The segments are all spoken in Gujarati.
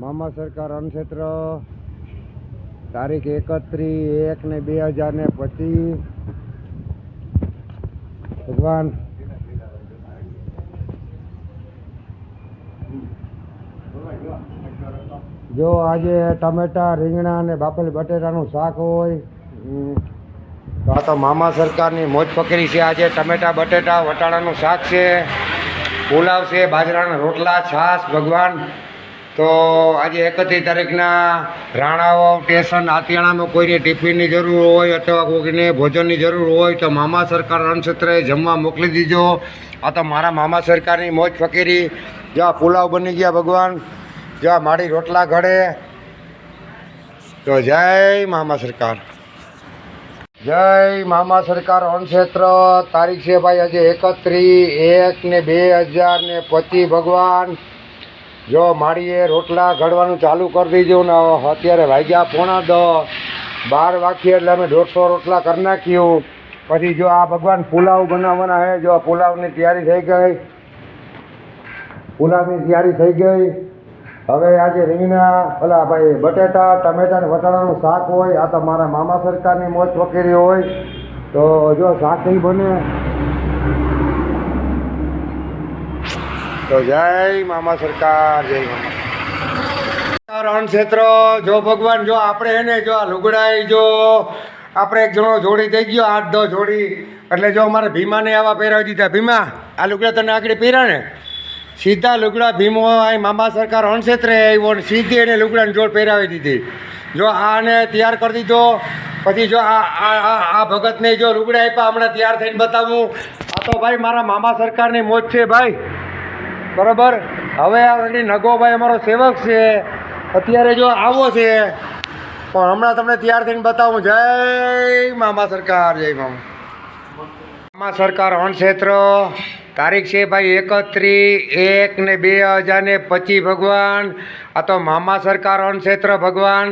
મામા સરકાર અન્નક્ષેત્ર તારીખ 31/1/2025 ભગવાન જો આજે ટમેટા રીંગણા અને બાફેલ બટેટાનું શાક હોય તો આ તો મામા સરકારની મોજ પકડી છે. આજે ટમેટા બટેટા વટાણાનું શાક છે, પુલાવ છે, બાજરાના રોટલા, છાશ. ભગવાન તો આજે 31 તારીખના રાણાવાવ સ્ટેશન આતિયાણામાં કોઈને ટિફિનની જરૂર હોય અથવા કોઈને ભોજનની જરૂર હોય તો મામા સરકાર અન્નક્ષેત્રે જમવા મોકલી દીજો. આ તો મારા મામા સરકારની મોજ ફકીરી. જો આ પુલાવ બની ગયા ભગવાન, જો આ મારી રોટલા ઘડે. તો જય મામા સરકાર, જય મામા સરકાર અન્નક્ષેત્ર. તારીખ છે ભાઈ આજે 31/1/2025 ભગવાન. જો માળીએ રોટલા ઘડવાનું ચાલુ કરી દીધું ને અત્યારે વાગ્યા 9:45, 12 વાગ્યે એટલે અમે 150 રોટલા કરી નાખ્યું. પછી જો આ ભગવાન પુલાવ બનાવવાના છે. જો પુલાવની તૈયારી થઈ ગઈ, પુલાવની તૈયારી થઈ ગઈ. હવે આજે રીંગણા ઓલા ભાઈ બટેટા ટમેટા ને વટાણાનું શાક હોય. આ તો મારા મામા સરકારની મોજ વકેરી હોય. તો જો શાક નહીં બને તો જય મામા સરકાર, જય મામા અન્નક્ષેત્ર. જો ભગવાન જો આપણે એને જો આ લુગડાઈ જો આપણે એક જણો જોડી થઈ ગયો 8-10 જોડી. એટલે જો અમારે ભીમાને આવા પહેરાવી દીધા. ભીમા આ લુગડા તને આગળ પહેર્યા ને સીધા લુગડા ભીમો અહીં મામા સરકાર અન્નક્ષેત્રે આવ્યો ને સીધી એને લુગડાની જોડ પહેરાવી દીધી. જો આને તૈયાર કરી દીધો. પછી જો આ ભગતને જો લુગડા આપ્યા હમણાં તૈયાર થઈને બતાવું. આ તો ભાઈ મારા મામા સરકારની મોજ છે ભાઈ, બરાબર. હવે આગળ નગોભાઈ અમારો સેવક છે, અત્યારે જો આવો છે પણ હમણાં તમને તૈયાર થઈને બતાવું. જય મામા સરકાર, જય મામા સરકાર અન્નક્ષેત્ર. તારીખ છે ભાઈ 31/1/2025 ભગવાન. આ તો મામા સરકાર અન્નક્ષેત્ર ભગવાન.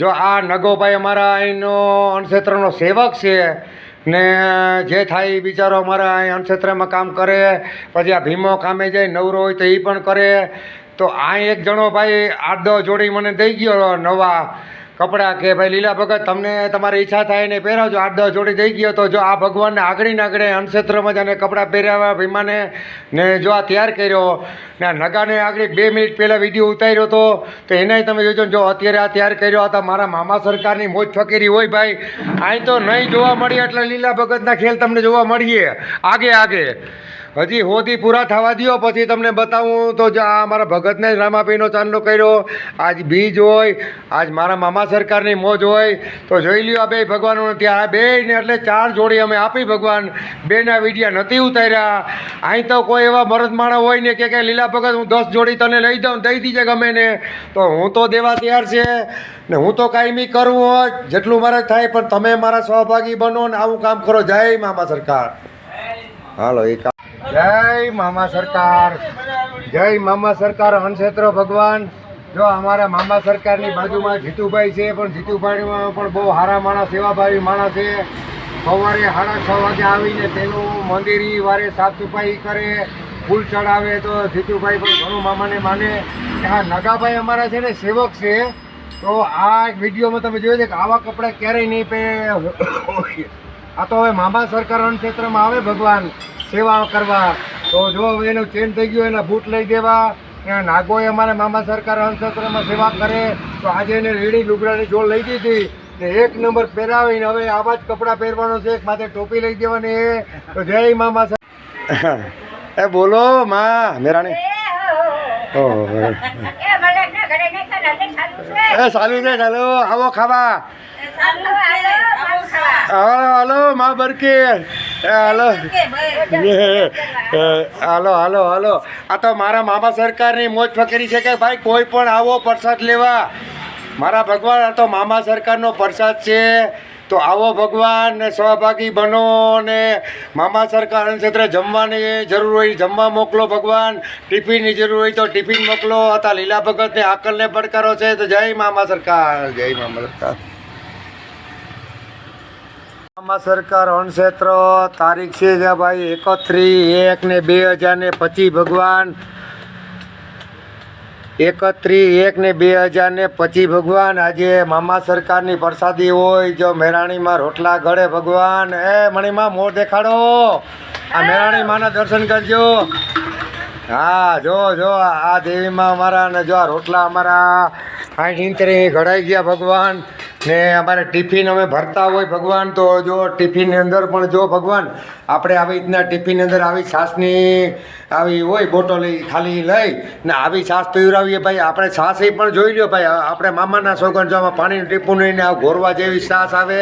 જો આ નગોભાઈ અમારા અહીંનો અન્નક્ષેત્રનો સેવક છે ને જે થાય એ બિચારો અમારા અહીં અન્નક્ષેત્રમાં કામ કરે. પછી આ ભીમો કામે જાય નવરો હોય તો એ પણ કરે. તો આ એક જણો ભાઈ 8-10 જોડી મને દઈ ગયો નવા કપડાં કે ભાઈ લીલા ભગત તમને તમારી ઈચ્છા થાય ને પહેરાવજો. 8-10 જોડી દઈ ગયો. તો જો આ ભગવાનને આગળ અન્નક્ષેત્રમાં જ આને કપડાં પહેરાવ્યા ભીમાને ને જો આ તૈયાર કર્યો ને આ નગાને આગળ 2 મિનિટ પહેલાં વિડીયો ઉતાર્યો હતો. તો એનાય તમે જોજો. જો અત્યારે આ તૈયાર કર્યો હતા. મારા મામા સરકારની મોજ ફકીરી હોય ભાઈ. અહીં તો નહીં જોવા મળીએ એટલે લીલા ભગતના ખેલ તમને જોવા મળીએ આગે આગે. હજી હોદી પૂરા થવા દો પછી તમને બતાવું. તો જો આ મારા ભગતને રામાપીનો ચાંદલો કર્યો. આજ બીજ હોય, આજ મારા મામા સરકારની મોજ હોય. તો જોઈ લ્યો આ બે ભગવાનોને ત્યાં આ બે ને એટલે 4 જોડી અમે આપી ભગવાન. બેના વિડીયા નથી ઉતાર્યા. અહીં તો કોઈ એવા મરદ માણસ હોય ને કે લીલા ભગત હું 10 જોડી તને લઈ દઉં દઈ દીજે ગમે ને. તો હું તો દેવા તૈયાર છે ને હું તો કાયમી કરું હોત જેટલું મારે થાય. પણ તમે મારા સહભાગી બનો ને આવું કામ કરો. જય મામા સરકાર. હાલો એ જય મામા સરકાર, જય મામા સરકાર અન્નક્ષેત્ર ભગવાન. જો અમારા મામા સરકારની બાજુમાં જીતુભાઈ છે પણ જીતુભાઈમાં પણ બહુ સારા માણસ, સેવાભાવી માણસ છે. સવારે 6:30 વાગે આવીને તેનું મંદિર વારે સાફ સફાઈ કરે, ફૂલ ચડાવે. તો જીતુભાઈ પણ ઘણું મામાને માને. આ નગાભાઈ અમારા છે ને સેવક છે. તો આ વિડીયોમાં તમે જોયું કે આવા કપડાં ક્યારેય નહીં પહેરે. આ તો હવે મામા સરકાર અન્નક્ષેત્રમાં આવે ભગવાન સેવા કરવા. તો જો એનું ચેન્જ થઈ ગયું એના બૂટ લઈ દેવા. નાગોએ અમારે મામા સરકાર અન્નક્ષેત્રમાં સેવા કરે. તો આજે એને રેડી લુગડાની જોડ લઈ દીધી ને 1 નંબર પહેરાવીને હવે આવા જ કપડાં પહેરવાનો છે. માથે ટોપી લઈ દેવાની. તો જય મામા સરકાર. એ બોલો માં મેરાણી. એ સાલું છે, ચાલો આવો ખાવા. હાલો મા બરકી. હાલો હાલો હાલો હાલો. આ તો મારા મામા સરકારની મોજ ફકીરી છે કે ભાઈ કોઈ પણ આવો પ્રસાદ લેવા. મારા ભગવાન આ તો મામા સરકારનો પ્રસાદ છે. તો આવો ભગવાન ને સહભાગી બનો ને મામા સરકાર અન્નક્ષેત્રે જમવાની જરૂર હોય જમવા મોકલો ભગવાન. ટિફિનની જરૂર હોય તો ટિફિન મોકલો. આ લીલા ભગતને આકલને પડકારો છે. તો જય મામા સરકાર, જય મામા સરકાર. મામા સરકાર અન્નક્ષેત્ર તારીખ છે જ્યાં ભાઈ 31/1/2025 ભગવાન. 31/1/2025 ભગવાન આજે મામા સરકારની પ્રસાદી હોય જો મેરાણીમાં રોટલા ગળે ભગવાન એ મણીમાં મોર દેખાડો આ મેરાણી માના દર્શન કરજો. હા જો જો આ દેવીમાં અમારા ને જો આ રોટલા અમારા 60 ઘડાઈ ગયા ભગવાન ને અમારે ટિફિન અમે ભરતા હોય ભગવાન તો જો ટિફિનની અંદર પણ જો ભગવાન આપણે આવી રીતના ટિફિનની અંદર આવી છાશની આવી હોય બોટલ ખાલી લઈ ને આવી છાશ પીવડાવીએ ભાઈ આપણે છાશ એ પણ જોઈ લ્યો ભાઈ આપણે મામાના છોકરા જો આમાં પાણીનું ટીપું નહીં ને આ ઘોરવા જેવી છાશ આવે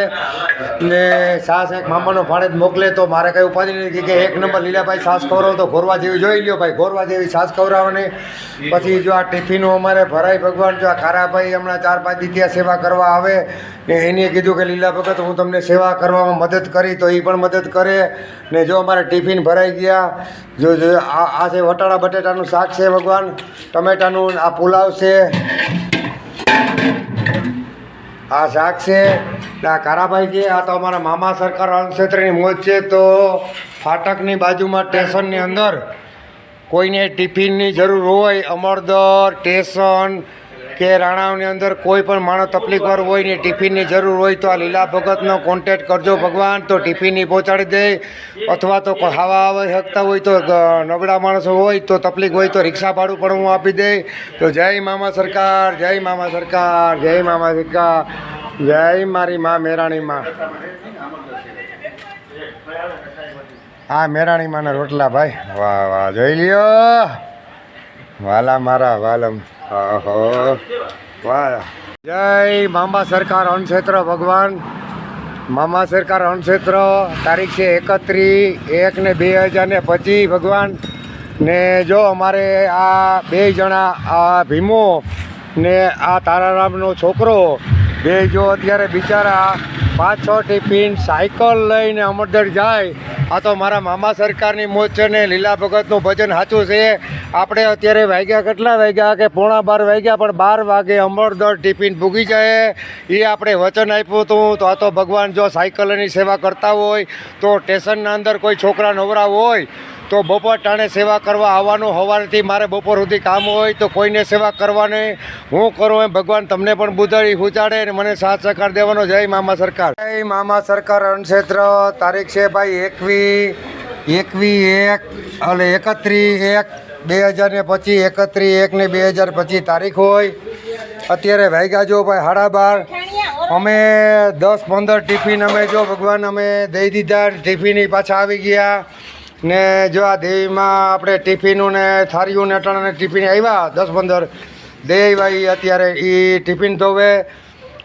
ને છાશ એક મામાનો ભાણે જ મોકલે તો મારે કંઈ ઉપાધિ નથી કે 1 નંબર લીલાભાઈ છાશ ખવડાવો તો ઘોરવા જેવી જોઈ લ્યો ભાઈ ઘોરવા જેવી છાશ ખવડાવવાની. પછી જો આ ટિફિનો અમારે ભરાય ભગવાન જો આ ખારાભાઈ હમણાં 4-5 દી ત્યાં સેવા કરવા આવે ને એને કીધું કે લીલા ભગત હું તમને સેવા કરવામાં મદદ કરી તો એ પણ મદદ કરે ને જો અમારે ટિફિન ભરાઈ ગયા જો જો આ છે વટાણા બટેટાનું શાક છે ભગવાન ટમેટાનું આ પુલાવ છે આ શાક છે આ કારાભાઈ છે આ તો અમારા મામા સરકાર ક્ષેત્રની મોજ છે. તો ફાટકની બાજુમાં સ્ટેશનની અંદર કોઈને ટિફિનની જરૂર હોય અમરદર સ્ટેશન કે રાણાવની અંદર કોઈ પણ માણસ તકલીફવાર હોય ને ટિફિનની જરૂર હોય તો આ લીલા ભગતનો કોન્ટેક્ટ કરજો ભગવાન તો ટિફિનની પહોંચાડી દે અથવા તો ખાવા આવી શકતા હોય તો નબળા માણસો હોય તો તકલીફ હોય તો રિક્ષા ભાડું પણ હું આપી દે. તો જય મામા સરકાર જય મામા સરકાર જય મામા સરકાર જય મારી મા મેરાણી માં. હા મેરાણી માના રોટલા ભાઈ વાહ વાહ જોઈ લ્યો વાલા મારા વાલમ ઓહો વાહ. જય મામા સરકાર અન્નક્ષેત્ર ભગવાન મામા સરકાર અન્નક્ષેત્ર તારીખ છે 31/1/2025 ભગવાન ને જો અમારે આ 2 જણા આ ભીમો ને આ તારારામનો છોકરો બે જો અત્યારે બિચારા 5-6 ટિફિન સાયકલ લઈને અમરદર જાય. આ તો મારા મામા સરકારની મોજ છે ને લીલા ભગતનું ભજન સાચું છે. આપણે અત્યારે વાગ્યા કેટલા વાગ્યા કે 11:15 વાગ્યા પણ 12 વાગે અમરદર ટિફિન ભૂગી જાય એ આપણે વચન આપ્યું હતું. તો આ તો ભગવાન જો સાયકલની સેવા કરતા હોય તો સ્ટેશનના અંદર કોઈ છોકરા નવરા હોય તો બપોર ટાણે સેવા કરવા આવવાનું સવારથી મારે બપોર સુધી કામ હોય તો કોઈને સેવા કરવાની હું કરું એમ ભગવાન તમને પણ બુધાડી ઉચાડે અને મને સાથ સહકાર દેવાનો. જય મામા સરકાર જય મામા સરકાર અન્નક્ષેત્ર તારીખ છે ભાઈ 31/1/2025 31/1/2025 તારીખ હોય. અત્યારે વાગ્યા જો ભાઈ 12:30 અમે 10-15 ટિફિન અમે જો ભગવાન અમે દઈ દીધા ટિફિન પાછા આવી ગયા ને જો આ દેવીમાં આપણે ટિફિનું ને થાળીયું ને અટાણાને ટિફિન આવ્યા 10-15 દે આવ્યા અત્યારે એ ટિફિન ધોવે.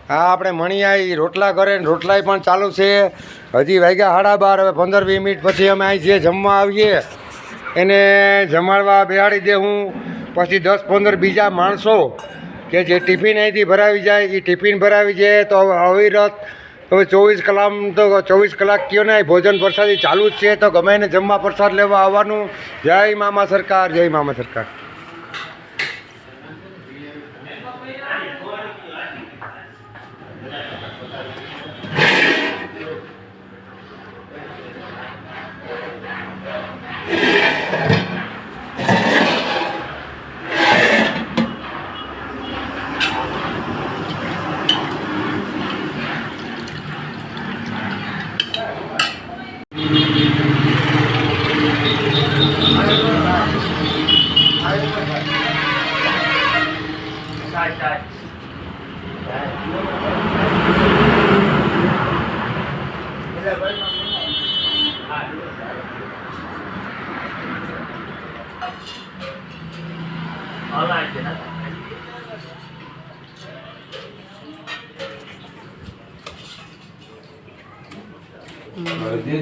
હા આપણે મણિયા રોટલા કરે ને રોટલાય પણ ચાલુ છે. હજી વાગ્યા 12:30 હવે 15-20 મિનિટ પછી અમે અહીં જે જમવા આવીએ એને જમાડવા બેહાડી દે હું. પછી 10-15 બીજા માણસો કે જે ટિફિન અહીંથી ભરાવી જાય એ ટિફિન ભરાવી જાય તો અવિરત હવે 24 કલાક કયો ને ભોજન પ્રસાદી ચાલુ જ છે તો ગમે એને જમવા પ્રસાદ લેવા આવવાનું. જય મામા સરકાર જય મામા સરકાર.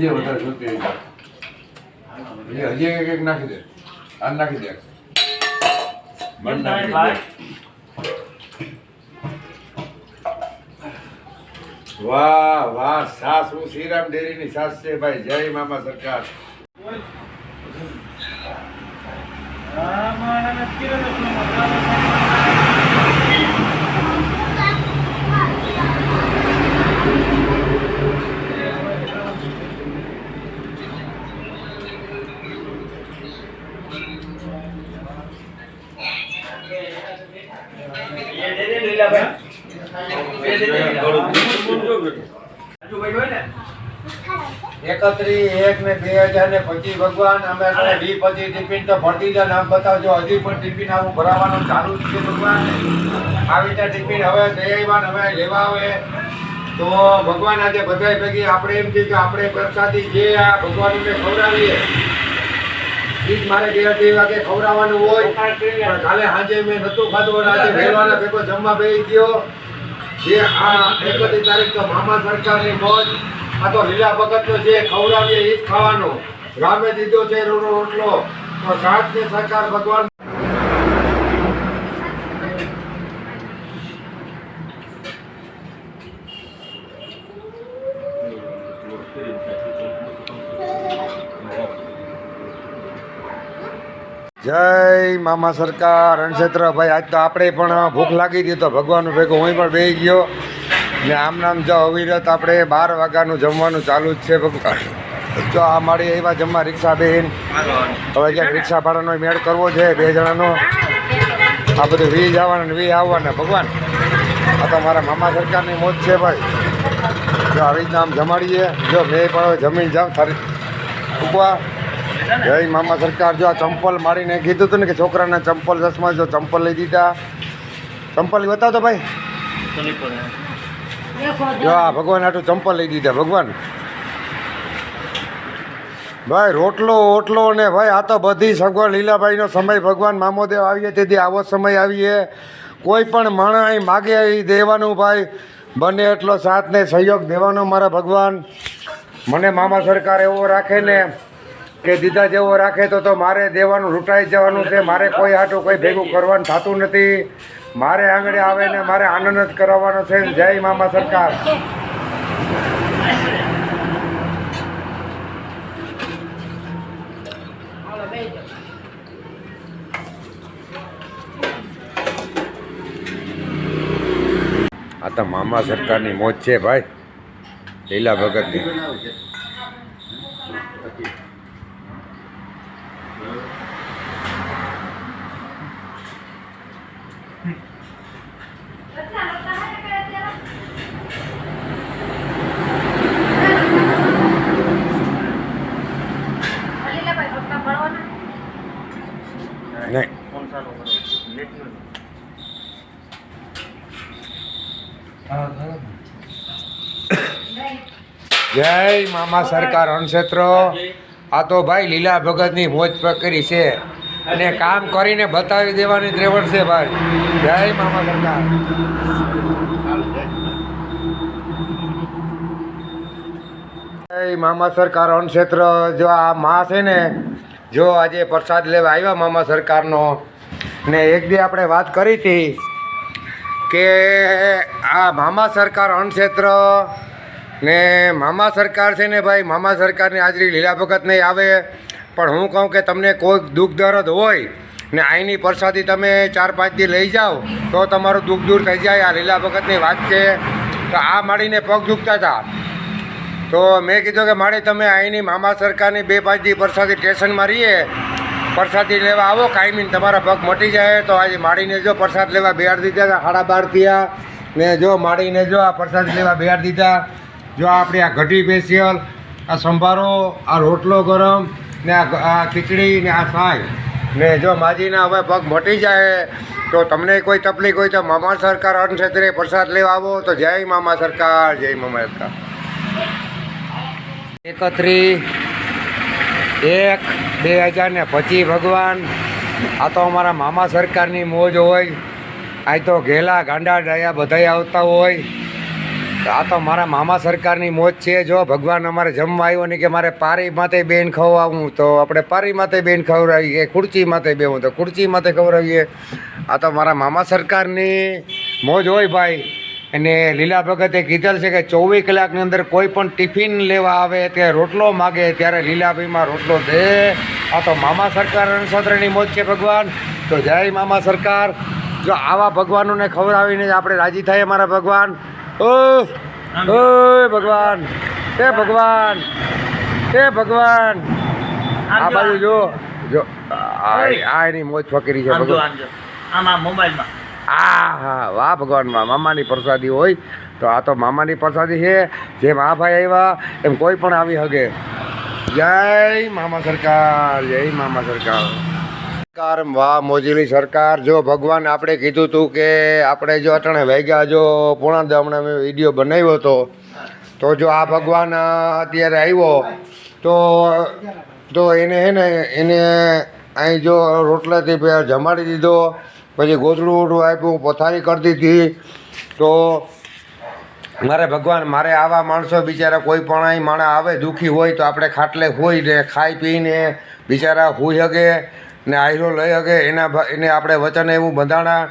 જે વધારે જોતી હજી એક નાખી દે આ નાખી દે વાહ વાહ સાસ હું શ્રીરામ ડેરીની સાસ છે ભાઈ. જય મામા સરકાર. 31/1/2025 ભગવાન અમે 20-25 ટિફિન તો ભરતી જાય નામ બતાવજો. હજી પણ ટિફિન આવું ભરાવાનું ચાલુ જ છે ભગવાન. આવી રીતે ટિફિન હવે દયાવાન હવે લેવા આવે તો ભગવાન આજે બધાય ભેગી આપણે એમ છે કે આપણે પ્રસાદી જે આ ભગવાનને ખવડાવીએ એ જ મારે 2 વાગે ખવડાવવાનું હોય. પણ કાલે સાંજે મેં નહોતું ખાધું અને આજે વહેલાના ભેગો જમવા બેસી ગયો. જે આ 31 તારીખ તો મામા સરકારની મોજ. આ તો લીલા ભગતનો જે ખવડાવીએ એ જ ખાવાનું. રામે દીધો છે રોટલો તો સાતની સરકાર ભગવાન. જય મામા સરકાર રણક્ષેત્ર ભાઈ. આજ તો આપણે પણ ભૂખ લાગી હતી તો ભગવાનનું ભેગું હું પણ બેસી ગયો ને આમ નામ જો અવિરત આપણે 12 વાગ્યાનું જમવાનું ચાલુ જ છે ભગવાન. જો આ મારી એવા જમવા રિક્ષા બેન હવે ક્યાંક રિક્ષા ભાડાનો મેળ કરવો છે 2 જણાનો. આ બધું 20 આવવાના ને 20 આવવાના ભગવાન. આ તો મારા મામા સરકારની મોજ છે ભાઈ. જો આવી રીતના આમ જમાડીએ. જો મેં પણ હવે જમીન જાઉં થારી ઉભા. જય મામા સરકાર. જો આ ચંપલ મારીને કીધું હતું ને કે છોકરાના ચંપલ ચશ્મા જો ચંપલ લઈ દીધા. ચંપલ બતાવતો ભાઈ. જો આ ભગવાન આટલું ચંપલ લઈ દીધા ભગવાન. ભાઈ રોટલો ને ભાઈ આ તો બધી સગવડ લીલાભાઈનો સમય ભગવાન. મામોદેવ આવીએ તેથી આવો સમય આવીએ. કોઈ પણ માણસ અહીં માગે એ દેવાનું ભાઈ. બને એટલો સાથ ને સહયોગ દેવાનો મારા ભગવાન. મને મામા સરકાર એવો રાખે ને કે દીધા જેવો રાખે તો મારે દેવાનું લૂંટાઈ જવાનું છે. મારે કોઈ હાટું કોઈ ભેગું કરવાનું થતું નથી. મારે આંગણે આવે ને મારે આનંદ જ કરાવવાનો છે. જય મામા સરકાર. આ તો મામા સરકારની મોજ છે ભાઈ. લીલા ભગતની. નહીં જય મામા સરકાર રણક્ષેત્ર. આ તો ભાઈ લીલા ભગતની મોજ પકડી છે અને કામ કરીને બતાવી દેવાની ત્રેવડ છે ભાઈ. જય મામા સરકાર. જય મામા સરકાર રણક્ષેત્ર. જો આ માં છે ને જો આજે પ્રસાદ લેવા આવ્યા મામા સરકારનો ને એક દી આપણે વાત કરી હતી કે આ મામા સરકાર રણક્ષેત્ર ને મામા સરકાર છે ને ભાઈ. મામા સરકારની હાજરી લીલા ભગત નહીં આવે. પણ હું કહું કે તમને કોઈ દુઃખ દર્દ હોય ને અહીંની પ્રસાદી તમે 4-5 દી લઈ જાઓ તો તમારું દુઃખ દૂર થઈ જાય. આ લીલા ભગતની વાત છે. તો આ માડીને પગ દુખતા હતા તો મેં કીધું કે માડી તમે અહીંની મામા સરકારની 2-5 દી પ્રસાદી સ્ટેશનમાં રહીએ પ્રસાદી લેવા આવો કાયમી તમારા પગ મટી જાય. તો આજે માડીને જો પ્રસાદ લેવા બેહાડી દીધા 12:30 થયા ને જો માડીને જો આ પ્રસાદી લેવા બેહાડી દીધા. જો આપણી આ ઘટી સ્પેશિયલ આ સંભારો આ રોટલો ગરમ ને આ ખીચડી ને આ સાય ને જો માજીના હવે પગ મટી જાય તો તમને કોઈ તકલીફ હોય તો મામા સરકાર રણક્ષેત્રે પ્રસાદ લેવા આવો. તો જય મામા સરકાર. જય મામા સરકાર. 31/1/2025 ભગવાન. આ તો અમારા મામા સરકારની મોજ હોય. આ તો ઘેલા ગાંડા ડાયા બધાય આવતા હોય. આ તો મારા મામા સરકારની મોજ છે. જો ભગવાન અમારે જમવા આવ્યો ને કે મારે પારી માથે બેન ખવડાવવું તો આપણે પારી માથે બેન ખવડાવીએ. ખુરચી માથે બેવું તો ખુરચી માથે ખવડાવીએ. આ તો મારા મામા સરકારની મોજ હોય ભાઈ. અને લીલા ભગતે કીધેલ છે કે 24 કલાકની અંદર કોઈ પણ ટિફિન લેવા આવે કે રોટલો માગે ત્યારે લીલાભાઈમાં રોટલો દે. આ તો મામા સરકાર રણક્ષેત્રની મોજ છે ભગવાન. તો જય મામા સરકાર. જો આવા ભગવાનોને ખવડાવીને આપણે રાજી થાય મારા ભગવાન. ઓય ભગવાન હે ભગવાન હે ભગવાન. આ બાજુ જો જો આ એની મોજ ફકીરી છે ભગવાન. હા વાહ ભગવાન વાહ, મામાની પ્રસાદી હોય તો આ તો મામાની પ્રસાદી છે. જેમ આ ભાઈ આવ્યા એમ કોઈ પણ આવી શકે. જય મામા સરકાર, જય મામા સરકાર. સરકાર વાહ મોજીલી સરકાર. જો ભગવાન આપણે કીધું હતું કે આપણે જો અટાણે વાગ્યા જો પૂણા હમણાં મેં વિડીયો બનાવ્યો હતો તો જો આ ભગવાન અત્યારે આવ્યો તો એને હે ને એને અહીં જો રોટલાથી જમાડી દીધો, પછી ગોદડું વોદડું આપ્યું, પથારી કરી દીધી. તો મારે ભગવાન મારે આવા માણસો બિચારા કોઈ પણ અહીં માણસ આવે દુઃખી હોય તો આપણે ખાટલે હોઈ ને ખાઈ પીને બિચારા હોઈ શકે ને આયરો લઈ શકે. એને આપણે વચન એવું બંધાણા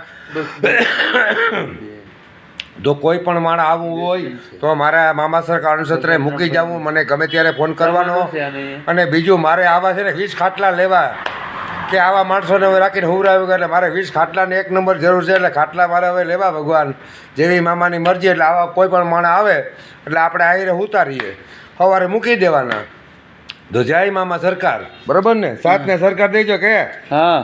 જો કોઈ પણ માણસ આવવું હોય તો મારા મામા સરકાર અણસત્રે મૂકી જવું, મને ગમે ત્યારે ફોન કરવાનો. અને બીજું મારે આવા છે ને 20 ખાટલા લેવા કે આવા માણસોને હવે રાખીને હુવરાવ્યું એટલે મારે 20 ખાટલાની 1 નંબર જરૂર છે. એટલે ખાટલા મારે હવે લેવા ભગવાન, જેવી મામાની મરજી. એટલે આવા કોઈ પણ માણસ આવે એટલે આપણે આહીરે ઉતારીએ, સવારે મૂકી દેવાના. તો જય મામા સરકાર, બરાબર ને? સાથ ને સરકાર દેજો કે હા.